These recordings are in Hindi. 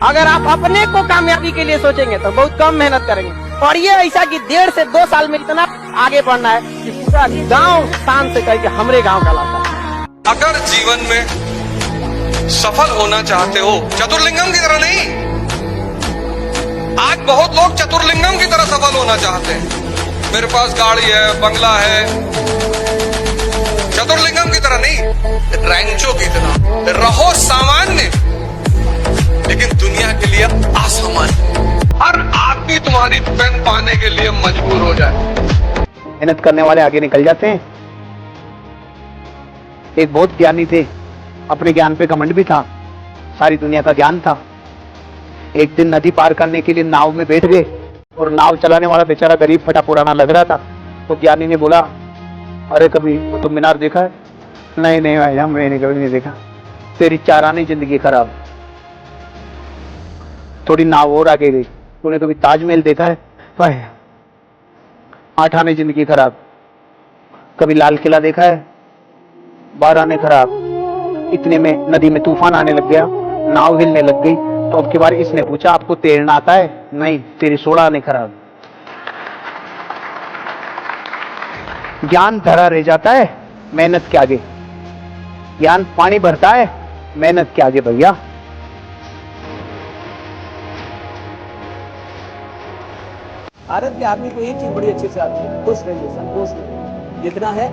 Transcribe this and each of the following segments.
अगर जीवन में सफल होना चाहते हो, चतुर्लिंगम की तरह नहीं, आज बहुत लोग चतुर्लिंगम की तरह सफल होना चाहते हैं। मेरे पास गाड़ी है, बंगला है, चतुर्लिंगम की तरह नहीं, रैंचो की तरह रहो सामान्य लेकिन दुनिया के लिए असामान्य। हर आदमी तुम्हारी पेन पाने के लिए मजबूर हो जाए। मेहनत करने वाले आगे निकल जाते हैं। एक बहुत ज्ञानी थे, अपने ज्ञान पे घमंड भी था, सारी दुनिया का ज्ञान था। एक दिन नदी पार करने के लिए नाव में बैठ गए और नाव चलाने वाला बेचारा गरीब फटा पुराना लग रहा था। तो ज्ञानी ने बोला, अरे कभी कुतुब मीनार देखा है? नहीं नहीं भाई, मैंने कभी नहीं देखा। तेरी 4 आने जिंदगी खराब। थोड़ी नाव और आगे गई, तूने कभी ताजमहल देखा है? भाई 8 आने जिंदगी खराब। कभी लाल किला देखा है? 12 आने खराब। इतने में नदी में तूफान आने लग गया, नाव हिलने लग गई। तो अब की बार इसने पूछा, आपको तैरना आता है? नहीं, तेरी 16 आने खराब। ज्ञान धरा रह जाता है मेहनत के आगे। ज्ञान पानी भरता है मेहनत के आगे भैया। भारत के आदमी को एक चीज बड़ी अच्छे से आती है, खुश रहिए, संतोष रहिए। जितना है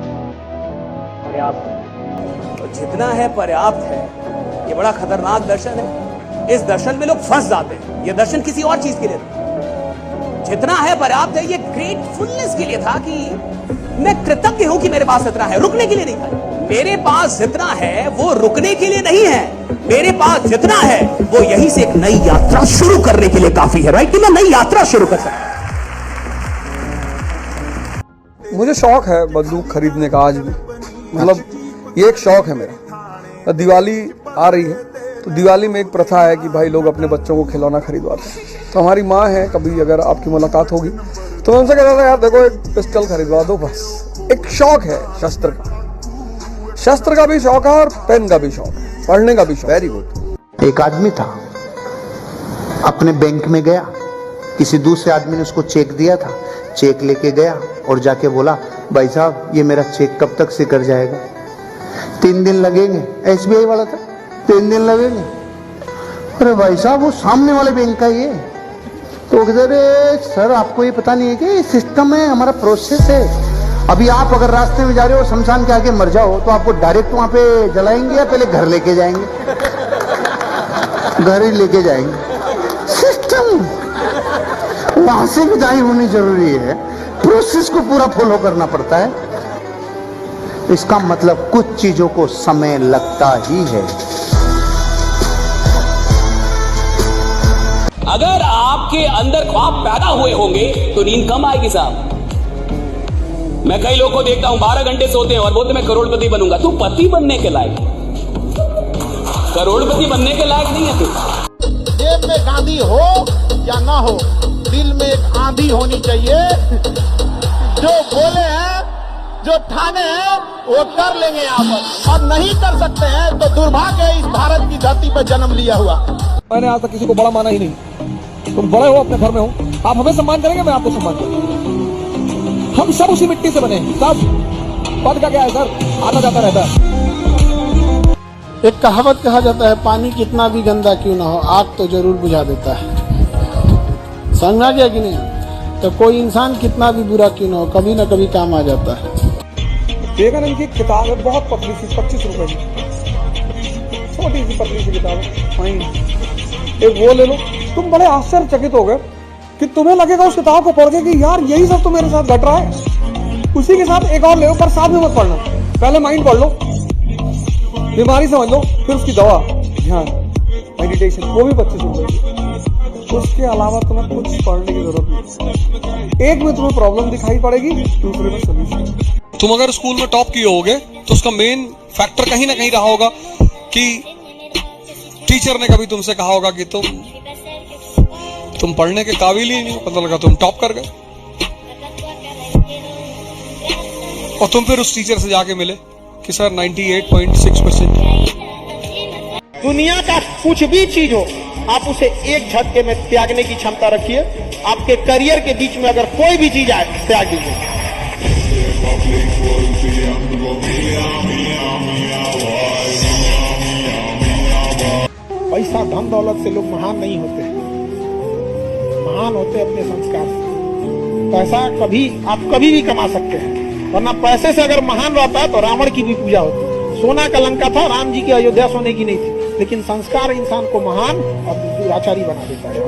पर्याप्त है, और जितना है पर्याप्त है, ये बड़ा खतरनाक दर्शन है। इस दर्शन में लोग फंस जाते हैं। ये दर्शन किसी और चीज के लिए था। जितना है पर्याप्त है, ये ग्रेटफुलनेस के लिए था कि मैं कृतज्ञ हूं कि मेरे पास इतना है, रुकने के लिए नहीं था। मेरे पास जितना है वो रुकने के लिए नहीं है। मेरे पास जितना है वो यहीं से एक नई यात्रा शुरू करने के लिए काफी है, राइट? कि मैं नई यात्रा शुरू कर सकता। मुझे शौक है बंदूक खरीदने का आज भी, मतलब ये एक शौक है मेरा। दिवाली आ रही है तो दिवाली में एक प्रथा है कि भाई लोग अपने बच्चों को खिलौना खरीदवाते हैं। तो हमारी माँ है, कभी अगर आपकी मुलाकात होगी तो मैं उनसे कहता था, यार देखो एक पिस्टल खरीदवा दो बस। एक शौक है शस्त्र का, शस्त्र का भी शौक है और पेन का भी शौक है, पढ़ने का भी शौक। Very good. एक आदमी था, अपने बैंक में गया, किसी दूसरे आदमी ने उसको चेक दिया था। चेक लेके गया और जाके बोला, भाई साहब ये मेरा चेक कब तक से कर जाएगा? 3 दिन लगेंगे। SBI वाला था, 3 दिन लगेंगे। अरे भाई साहब वो सामने वाले बैंक का ये। तो किधर सर आपको ये पता नहीं है कि ये सिस्टम है, हमारा प्रोसेस है। अभी आप अगर रास्ते में जा रहे हो, शमशान के आगे मर जाओ तो आपको डायरेक्ट वहां पे जलाएंगे या पहले घर लेके जाएंगे? घर ही लेके जाएंगे। सिस्टम वहां से विदाई होनी जरूरी है, प्रोसेस को पूरा फॉलो करना पड़ता है। इसका मतलब कुछ चीजों को समय लगता ही है। अगर आपके अंदर ख्वाब पैदा हुए होंगे तो नींद कम आएगी साहब। मैं कई लोगों को देखता हूं 12 घंटे सोते हैं और बोलते मैं करोड़पति बनूंगा। तू पति बनने के लायक, करोड़पति बनने के लायक नहीं है तू। जेब में गांधी हो या ना हो, दिल में एक आंधी होनी चाहिए। जो बोले हैं, जो ठाने हैं, वो कर लेंगे यहाँ पर, और नहीं कर सकते हैं तो दुर्भाग्य है इस भारत की धरती पर जन्म लिया हुआ। मैंने आज तक किसी को बड़ा माना ही नहीं। तुम बड़े हो, अपने घर में हो, आप हमें सम्मान करेंगे, मैं आपको सम्मान करूंगा। हम सब उसी मिट्टी से बने हैं, सब। पद का क्या है सर, आता जाता रहता है। एक कहावत कहा जाता है, पानी कितना भी गंदा क्यों ना हो, आग तो जरूर बुझा देता है। समझा गया कि नहीं? तो कोई इंसान कितना भी बुरा क्यों ना हो, कभी ना कभी काम आ जाता है। विवेकानंद की किताब है, बहुत पतली सी, 25 रुपए की, छोटी सी पतली सी किताब है। एक वो ले लो, तुम बड़े आश्चर्यचकित हो गए कि तुम्हें लगेगा उस किताब को पढ़ के कि यार यही सब तो मेरे साथ घट रहा है। उसी के साथ एक और ले लो, पर साथ में मत पढ़ना। पहले माइंड पढ़ लो, बीमारी समझ लो, फिर उसकी दवा, ध्यान, मेडिटेशन, वो भी 25 रुपए। उसके अलावा तुम्हें कुछ पढ़ने की जरूरत नहीं। एक में तुम्हें प्रॉब्लम दिखाई पड़ेगी, दूसरे में सोल्यूशन। तुम अगर स्कूल में टॉप किए होगे तो उसका मेन फैक्टर कहीं ना कहीं रहा होगा कि टीचर ने कभी तुमसे कहा होगा कि तुम पढ़ने के काबिल ही नहीं हो, पता लगा तुम टॉप कर गए। और तुम फिर उस टीचर से जाके मिले कि सर 98.6%। दुनिया का कुछ भी चीज हो, आप उसे एक झटके में त्यागने की क्षमता रखिए। आपके करियर के बीच में अगर कोई भी चीज आए, त्याग दीजिए। पैसा धन दौलत से लोग महान नहीं होते, महान होते अपने संस्कार से। पैसा आप कभी भी कमा सकते हैं, वरना पैसे से अगर महान रहता है तो रावण की भी पूजा होती। सोना का लंका था, राम जी की अयोध्या सोने की नहीं थी, लेकिन संस्कार इंसान को महान और दुराचारी बना देता है।